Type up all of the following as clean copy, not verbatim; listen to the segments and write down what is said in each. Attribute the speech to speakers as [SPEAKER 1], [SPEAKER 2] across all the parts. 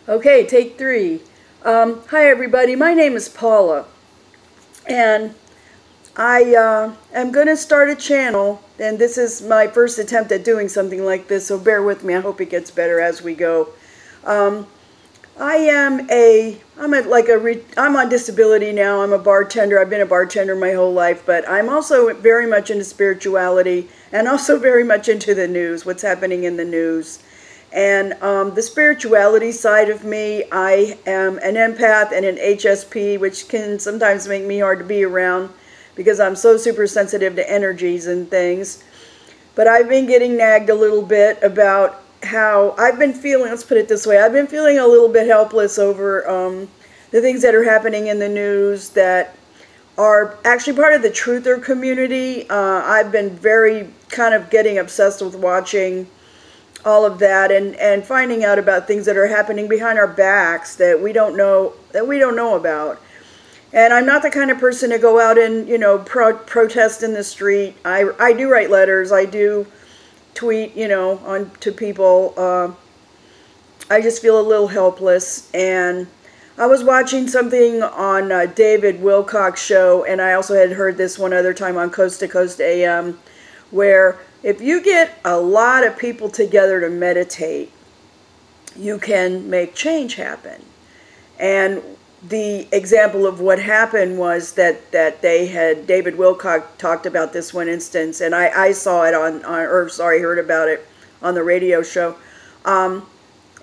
[SPEAKER 1] Okay, take three. Hi everybody, my name is Paula, and I am going to start a channel, and this is my first attempt at doing something like this, so bear with me. I hope it gets better as we go. I'm on disability now. I'm a bartender. I've been a bartender my whole life, but I'm also very much into spirituality and also very much into the news, what's happening in the news. And the spirituality side of me, I am an empath and an HSP, which can sometimes make me hard to be around because I'm so super sensitive to energies and things. But I've been getting nagged a little bit about how I've been feeling, let's put it this way, I've been feeling a little bit helpless over the things that are happening in the news that are actually part of the truther community. I've been very kind of getting obsessed with watching all of that and finding out about things that are happening behind our backs that we don't know about. And I'm not the kind of person to go out and protest in the street. I do write letters. I do tweet on to people. I just feel a little helpless. And I was watching something on David Wilcock's show, and I also had heard this one other time on Coast to Coast AM, where if you get a lot of people together to meditate, you can make change happen. And the example of what happened was that David Wilcock talked about this one instance, and I saw it heard about it on the radio show,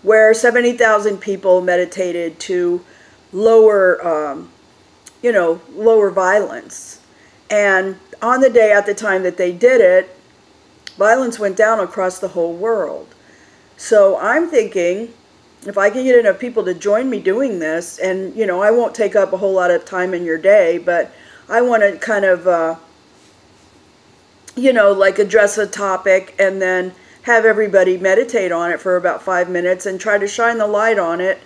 [SPEAKER 1] where 70,000 people meditated to lower, lower violence. And on the day at the time that they did it, violence went down across the whole world. So I'm thinking, if I can get enough people to join me doing this, and I won't take up a whole lot of time in your day, but I want to kind of, like address a topic and then have everybody meditate on it for about 5 minutes and try to shine the light on it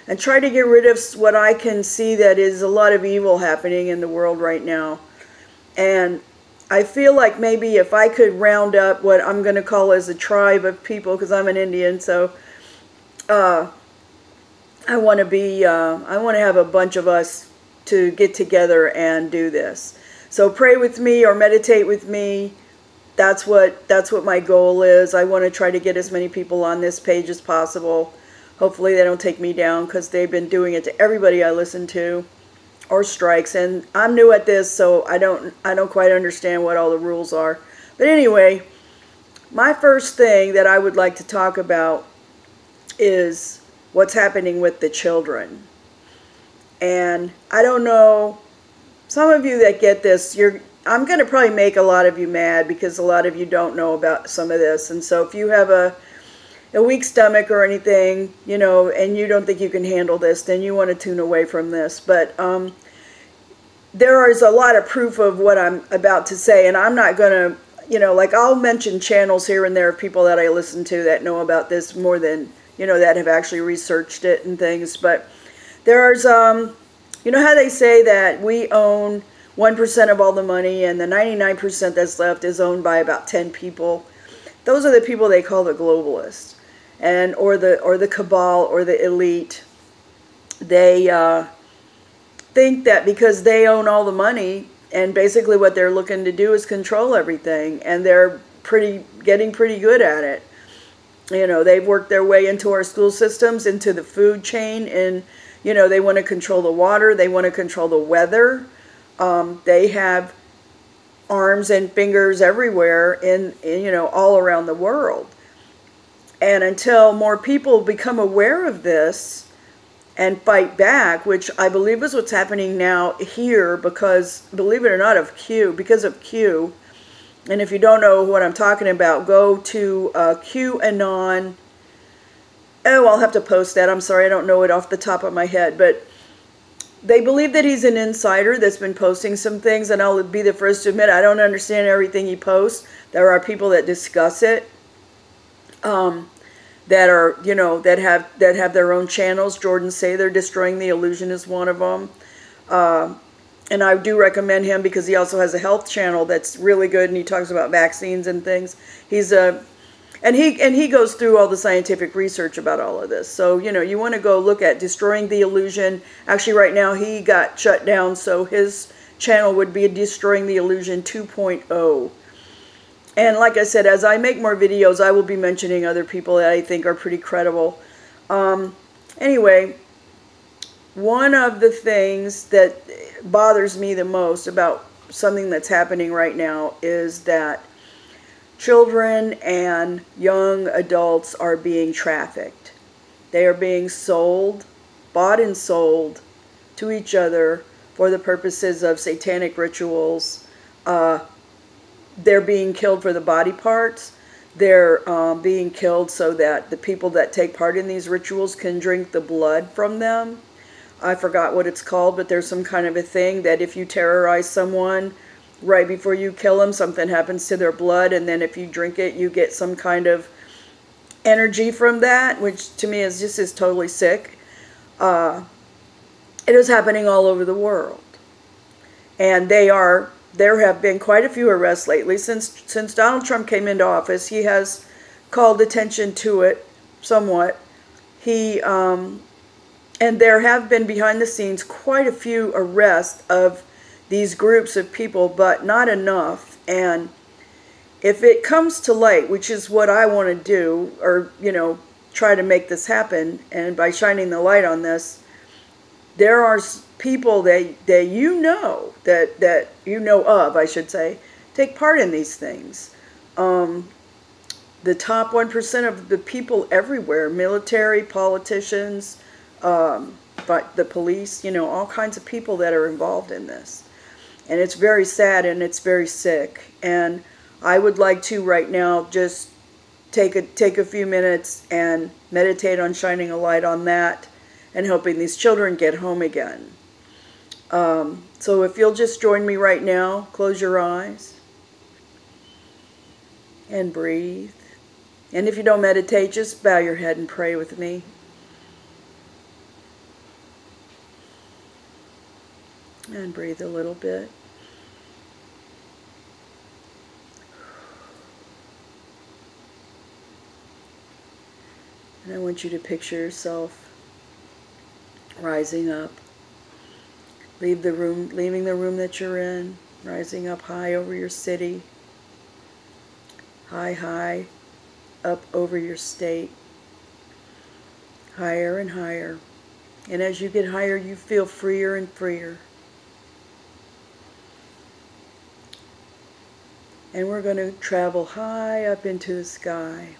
[SPEAKER 1] and try to get rid of what I can see that is a lot of evil happening in the world right now. And I feel like maybe if I could round up what I'm going to call as a tribe of people, because I'm an Indian, so I want to have a bunch of us to get together and do this. So pray with me or meditate with me. That's what my goal is. I want to try to get as many people on this page as possible. Hopefully they don't take me down, because they've been doing it to everybody I listen to, or strikes. And I'm new at this, so I don't quite understand what all the rules are. But anyway, my first thing that I would like to talk about is what's happening with the children. And I don't know, some of you that get this, I'm going to probably make a lot of you mad, because a lot of you don't know about some of this. And so if you have a weak stomach or anything, and you don't think you can handle this, then you want to tune away from this. But there is a lot of proof of what I'm about to say, and I'm not going to, like, I'll mention channels here and there of people that I listen to that know about this more than, that have actually researched it and things. But there's, how they say that we own 1% of all the money, and the 99% that's left is owned by about 10 people. Those are the people they call the globalists, or the cabal, or the elite. They think that because they own all the money, and basically what they're looking to do is control everything, and they're getting pretty good at it. They've worked their way into our school systems, into the food chain, and they want to control the water, they want to control the weather. They have arms and fingers everywhere in all around the world. And until more people become aware of this and fight back, which I believe is what's happening now here, because, believe it or not, because of Q. And if you don't know what I'm talking about, go to QAnon. Oh, I'll have to post that. I'm sorry, I don't know it off the top of my head. But they believe that he's an insider that's been posting some things, and I'll be the first to admit I don't understand everything he posts. There are people that discuss it, that are, that have their own channels. Jordan Say They're Destroying the Illusion is one of them. And I do recommend him because he also has a health channel that's really good, and he talks about vaccines and things. He's a And he goes through all the scientific research about all of this. So, you know, you want to go look at Destroying the Illusion. Actually, right now he got shut down, so his channel would be Destroying the Illusion 2.0. And like I said, as I make more videos, I will be mentioning other people that I think are pretty credible. Anyway, one of the things that bothers me the most about something that's happening right now is that children and young adults are being trafficked. They are being sold, bought and sold to each other for the purposes of satanic rituals. They're being killed for the body parts. They're being killed so that the people that take part in these rituals can drink the blood from them. I forgot what it's called, but there's some kind of a thing that if you terrorize someone right before you kill them, something happens to their blood, and then if you drink it, you get some kind of energy from that, which to me is just totally sick. It is happening all over the world. And there have been quite a few arrests lately. Since Donald Trump came into office, he has called attention to it somewhat. And there have been behind the scenes quite a few arrests of these groups of people, but not enough. And if it comes to light, which is what I want to do, or, you know, try to make this happen, and by shining the light on this, there are people that you know, that you know of, I should say, take part in these things. The top 1% of the people everywhere, military, politicians, but the police, you know, all kinds of people that are involved in this. And it's very sad and it's very sick. And I would like to right now just take a few minutes and meditate on shining a light on that and helping these children get home again. So if you'll just join me right now, close your eyes and breathe. And if you don't meditate, just bow your head and pray with me. And breathe a little bit. And I want you to picture yourself rising up. Leaving the room that you're in, rising up high over your city, high up over your state, higher and higher. And as you get higher, you feel freer and freer. And we're going to travel high up into the sky,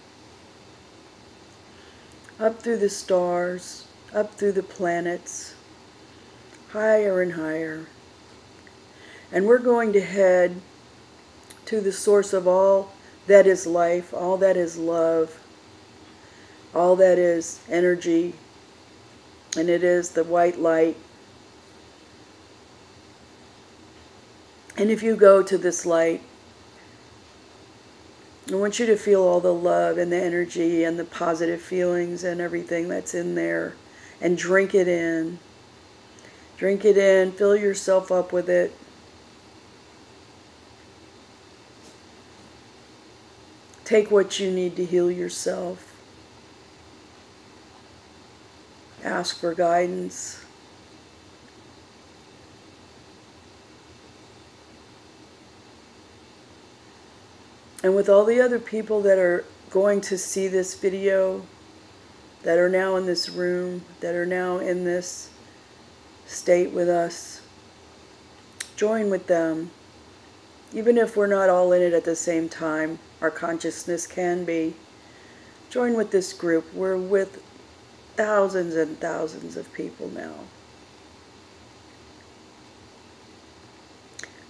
[SPEAKER 1] up through the stars, up through the planets, higher and higher. And we're going to head to the source of all that is life, all that is love, all that is energy, and it is the white light. And if you go to this light, I want you to feel all the love and the energy and the positive feelings and everything that's in there, and drink it in. Drink it in, fill yourself up with it. Take what you need to heal yourself. Ask for guidance. And with all the other people that are going to see this video, that are now in this room, that are now in this state with us, join with them. Even if we're not all in it at the same time, our consciousness can be. Join with this group. We're with thousands and thousands of people now.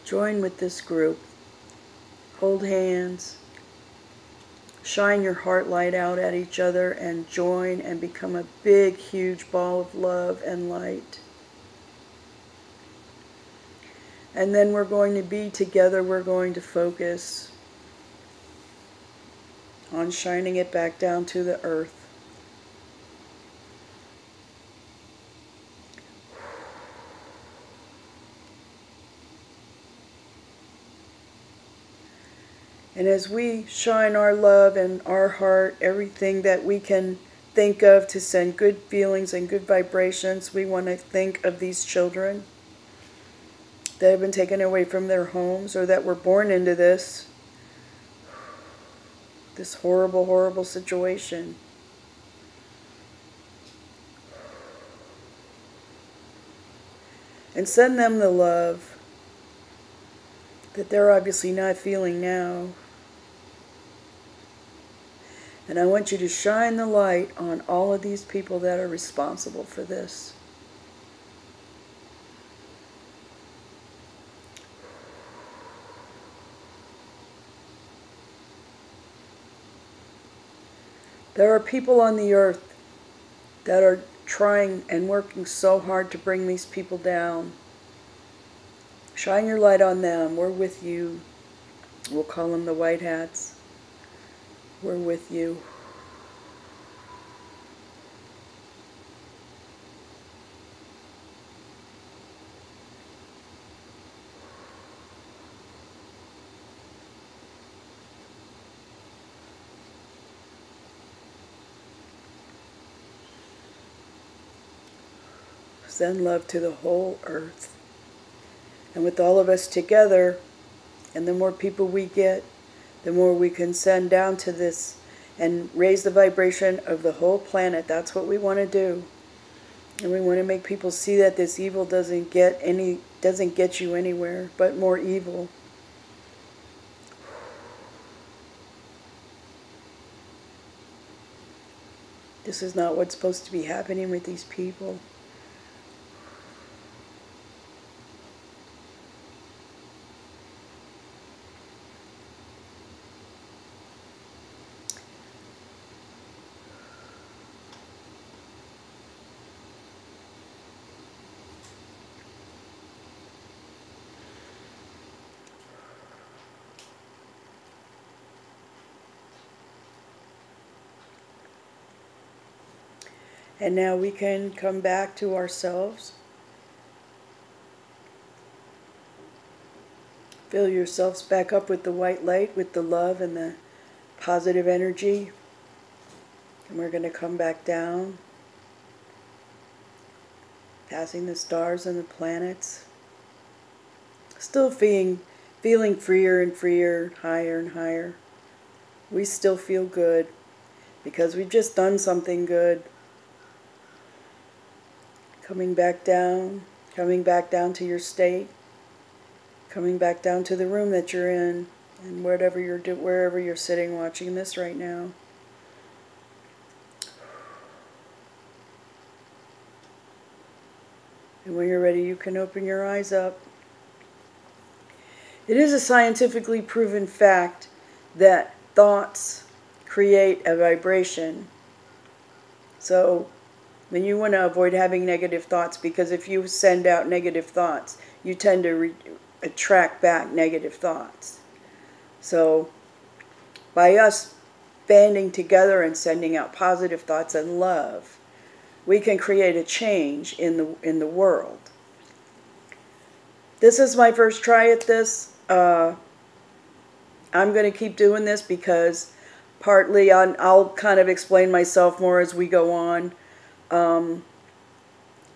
[SPEAKER 1] Join with this group. Hold hands. Shine your heart light out at each other and join and become a big, huge ball of love and light. And then we're going to be together. We're going to focus on shining it back down to the earth. And as we shine our love and our heart, everything that we can think of to send good feelings and good vibrations, we want to think of these children that have been taken away from their homes or that were born into this horrible, horrible situation. And send them the love that they're obviously not feeling now. And I want you to shine the light on all of these people that are responsible for this. There are people on the earth that are trying and working so hard to bring these people down. Shine your light on them. We're with you. We'll call them the White Hats. We're with you. Send love to the whole earth. And with all of us together, and the more people we get, the more we can send down to this and raise the vibration of the whole planet. That's what we want to do. And we want to make people see that this evil doesn't get you anywhere, but more evil. This is not what's supposed to be happening with these people. And now we can come back to ourselves. Fill yourselves back up with the white light, with the love and the positive energy. And we're going to come back down, passing the stars and the planets. Still feeling freer and freer, higher and higher. We still feel good because we've just done something good. Coming back down to your state, coming back down to the room that you're in, and wherever you're sitting watching this right now. And when you're ready, you can open your eyes up. It is a scientifically proven fact that thoughts create a vibration. So when you want to avoid having negative thoughts, because if you send out negative thoughts, you tend to attract back negative thoughts. So by us banding together and sending out positive thoughts and love, we can create a change in the world. This is my first try at this. I'm going to keep doing this because partly I'll kind of explain myself more as we go on.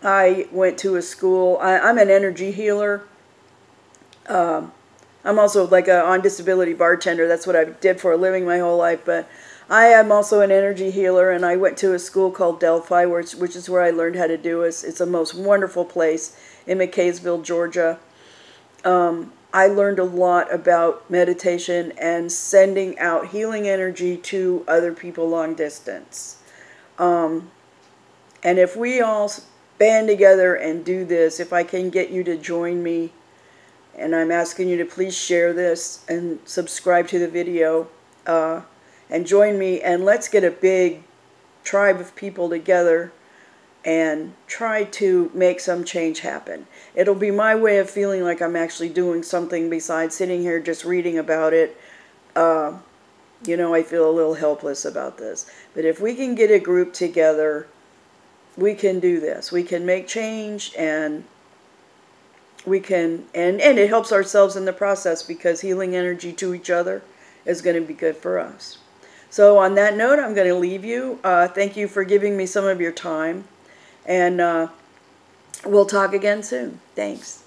[SPEAKER 1] I went to a school. I'm an energy healer. I'm also like a on disability bartender. That's what I did for a living my whole life. But I am also an energy healer, and I went to a school called Delphi, which is where I learned how to do it. It's a most wonderful place in McKaysville, Georgia. I learned a lot about meditation and sending out healing energy to other people long distance. And if we all band together and do this, if I can get you to join me, and I'm asking you to please share this and subscribe to the video, and join me, and let's get a big tribe of people together and try to make some change happen. It'll be my way of feeling like I'm actually doing something besides sitting here just reading about it. You know, I feel a little helpless about this. But if we can get a group together, we can do this. We can make change, and we can, and it helps ourselves in the process, because healing energy to each other is going to be good for us. So on that note, I'm going to leave you. Thank you for giving me some of your time. And we'll talk again soon. Thanks.